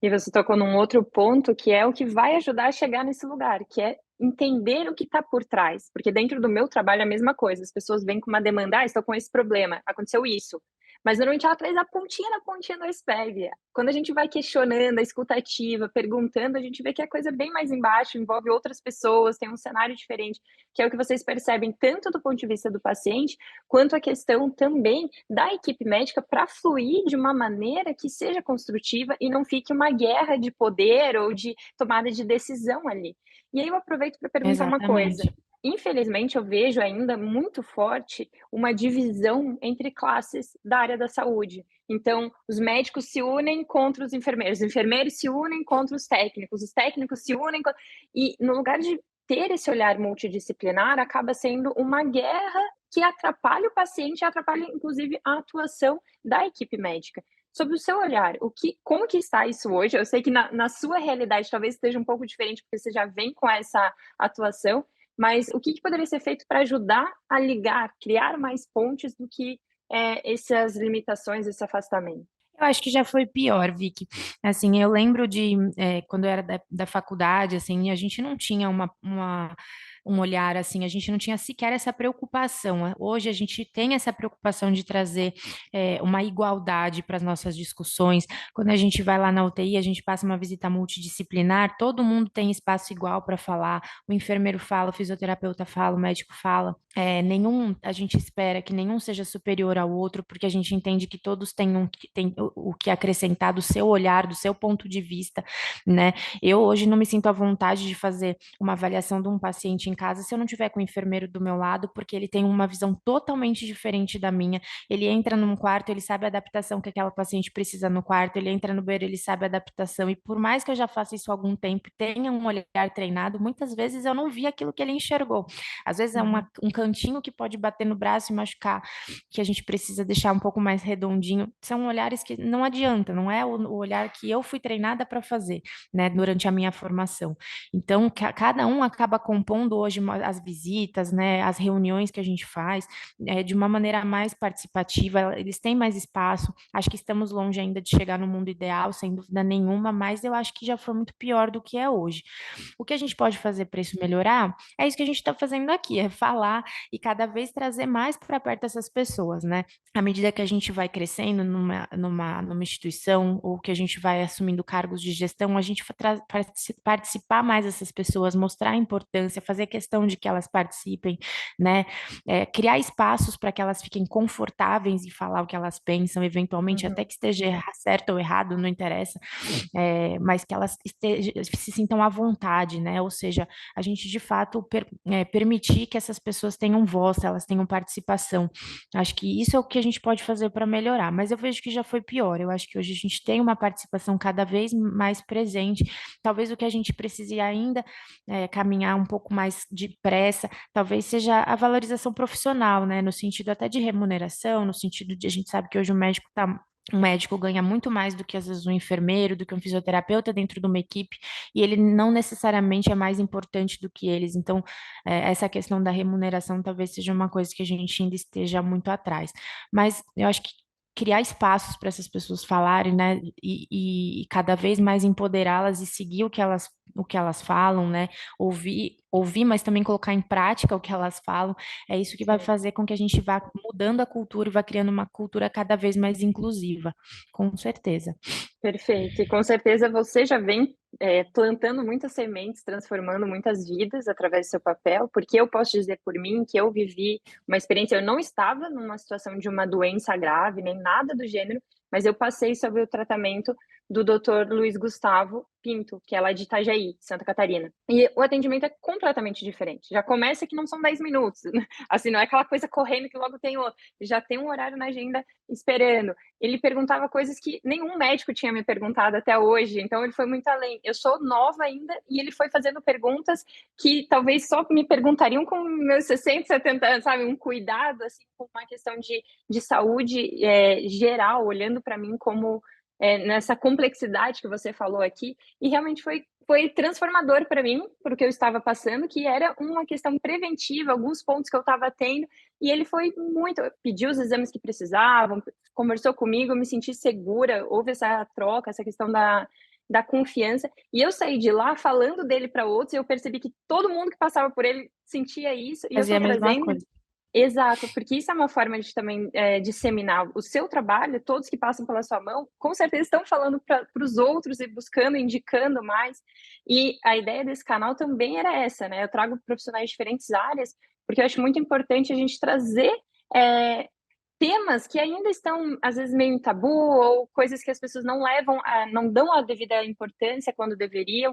E você tocou num outro ponto que é o que vai ajudar a chegar nesse lugar, que é entender o que está por trás, porque dentro do meu trabalho é a mesma coisa, as pessoas vêm com uma demanda: "Ah, estou com esse problema, aconteceu isso", mas normalmente ela traz a pontinha da pontinha do iceberg. Quando a gente vai questionando, a escuta ativa, perguntando, a gente vê que a coisa é bem mais embaixo, envolve outras pessoas, tem um cenário diferente, que é o que vocês percebem tanto do ponto de vista do paciente, quanto a questão também da equipe médica para fluir de uma maneira que seja construtiva e não fique uma guerra de poder ou de tomada de decisão ali. E aí eu aproveito para perguntar uma coisa. Exatamente. Infelizmente, eu vejo ainda muito forte uma divisão entre classes da área da saúde. Então, os médicos se unem contra os enfermeiros se unem contra os técnicos se unem e no lugar de ter esse olhar multidisciplinar, acaba sendo uma guerra que atrapalha o paciente e atrapalha, inclusive, a atuação da equipe médica. Sob o seu olhar, como que está isso hoje? Eu sei que na sua realidade talvez esteja um pouco diferente, porque você já vem com essa atuação, mas o que poderia ser feito para ajudar a ligar, criar mais pontes do que essas limitações, esse afastamento? Eu acho que já foi pior, Vicky. Assim, eu lembro de quando eu era da faculdade, assim, a gente não tinha um olhar assim, a gente não tinha sequer essa preocupação. Hoje a gente tem essa preocupação de trazer uma igualdade para as nossas discussões. Quando a gente vai lá na UTI, a gente passa uma visita multidisciplinar, todo mundo tem espaço igual para falar. O enfermeiro fala, o fisioterapeuta fala, o médico fala. A gente espera que nenhum seja superior ao outro, porque a gente entende que todos têm o que acrescentar do seu olhar, do seu ponto de vista, né? Eu hoje não me sinto à vontade de fazer uma avaliação de um paciente em casa se eu não tiver com o enfermeiro do meu lado, porque ele tem uma visão totalmente diferente da minha. Ele entra num quarto, ele sabe a adaptação que aquela paciente precisa no quarto, ele entra no banheiro, ele sabe a adaptação, e por mais que eu já faça isso há algum tempo, tenha um olhar treinado, muitas vezes eu não vi aquilo que ele enxergou. Às vezes é Uhum, um cantinho que pode bater no braço e machucar, que a gente precisa deixar um pouco mais redondinho. São olhares que não adianta, não é o olhar que eu fui treinada para fazer, né, durante a minha formação. Então, cada um acaba compondo hoje as visitas, né, as reuniões que a gente faz, de uma maneira mais participativa, eles têm mais espaço. Acho que estamos longe ainda de chegar no mundo ideal, sem dúvida nenhuma, mas eu acho que já foi muito pior do que é hoje. O que a gente pode fazer para isso melhorar é isso que a gente está fazendo aqui, é falar e cada vez trazer mais para perto essas pessoas, né? À medida que a gente vai crescendo numa instituição ou que a gente vai assumindo cargos de gestão, a gente participar mais dessas pessoas, mostrar a importância, fazer questão de que elas participem, né? Criar espaços para que elas fiquem confortáveis em falar o que elas pensam, eventualmente até uhum. que esteja certo ou errado, não interessa, mas que elas se sintam à vontade, né? Ou seja, a gente de fato permitir que essas pessoas tenham voz, elas tenham participação. Acho que isso é o que a gente pode fazer para melhorar, mas eu vejo que já foi pior. Eu acho que hoje a gente tem uma participação cada vez mais presente. Talvez o que a gente precise ainda caminhar um pouco mais depressa, talvez seja a valorização profissional, né? No sentido até de remuneração, no sentido de a gente sabe que hoje o médico está um médico ganha muito mais do que, às vezes, um enfermeiro, do que um fisioterapeuta dentro de uma equipe, e ele não necessariamente é mais importante do que eles. Então, essa questão da remuneração talvez seja uma coisa que a gente ainda esteja muito atrás. Mas eu acho que criar espaços para essas pessoas falarem, né, e cada vez mais empoderá-las e seguir o que elas falam, né, ouvir, mas também colocar em prática o que elas falam, é isso que vai Sim. fazer com que a gente vá mudando a cultura e vá criando uma cultura cada vez mais inclusiva, com certeza. Perfeito. E com certeza você já vem, plantando muitas sementes, transformando muitas vidas através do seu papel, porque eu posso dizer por mim que eu vivi uma experiência, eu não estava numa situação de uma doença grave, nem nada do gênero, mas eu passei sob o tratamento do doutor Luiz Gustavo Pinto, que é lá de Itajaí, Santa Catarina. E o atendimento é completamente diferente. Já começa que não são 10 minutos, assim, não é aquela coisa correndo que logo tem outro, já tem um horário na agenda esperando. Ele perguntava coisas que nenhum médico tinha me perguntado até hoje, então ele foi muito além. Eu sou nova ainda e ele foi fazendo perguntas que talvez só me perguntariam com meus 60, 70 anos, sabe? Um cuidado, assim, com uma questão de saúde geral, olhando para mim como nessa complexidade que você falou aqui, e realmente foi transformador para mim, porque eu estava passando, que era uma questão preventiva, alguns pontos que eu estava tendo, e ele foi muito, pediu os exames que precisavam, conversou comigo, eu me senti segura, houve essa troca, essa questão da confiança. E eu saí de lá falando dele para outros, e eu percebi que todo mundo que passava por ele sentia isso, e eu Fazia estou a mesma trazendo. coisa. Exato, porque isso é uma forma de também disseminar o seu trabalho. Todos que passam pela sua mão, com certeza estão falando para os outros e buscando, indicando mais. E a ideia desse canal também era essa, né? Eu trago profissionais de diferentes áreas, porque eu acho muito importante a gente trazer é, temas que ainda estão, às vezes, meio em tabu, ou coisas que as pessoas não levam, não dão a devida importância quando deveriam.